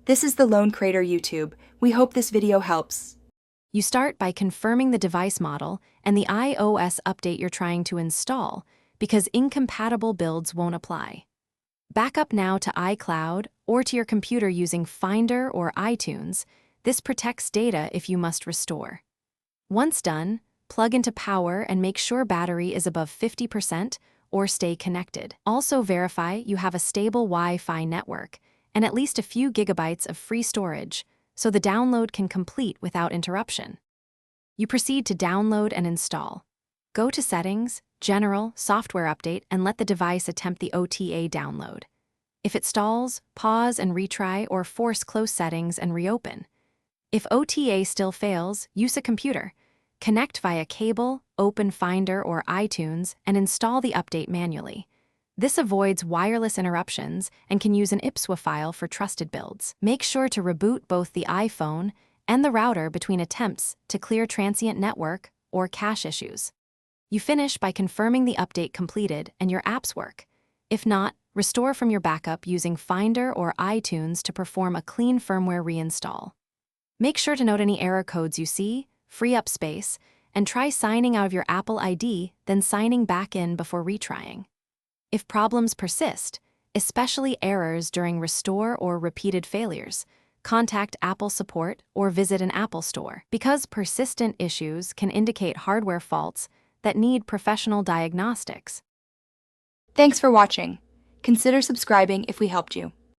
This is the Lone Crater YouTube. We hope this video helps. You start by confirming the device model and the iOS update you're trying to install, because incompatible builds won't apply. Backup now to iCloud or to your computer using Finder or iTunes. This protects data if you must restore. Once done, plug into power and make sure battery is above 50% or stay connected. Also verify you have a stable Wi-Fi network and at least a few gigabytes of free storage, so the download can complete without interruption. You proceed to download and install. Go to Settings, General, Software Update, and let the device attempt the OTA download. If it stalls, pause and retry or force close settings and reopen. If OTA still fails, use a computer. Connect via cable, open Finder or iTunes, and install the update manually. This avoids wireless interruptions and can use an IPSWA file for trusted builds. Make sure to reboot both the iPhone and the router between attempts to clear transient network or cache issues. You finish by confirming the update completed and your apps work. If not, restore from your backup using Finder or iTunes to perform a clean firmware reinstall. Make sure to note any error codes you see, free up space, and try signing out of your Apple ID, then signing back in before retrying. If problems persist, especially errors during restore or repeated failures, contact Apple support or visit an Apple store, because persistent issues can indicate hardware faults that need professional diagnostics. Thanks for watching. Consider subscribing if we helped you.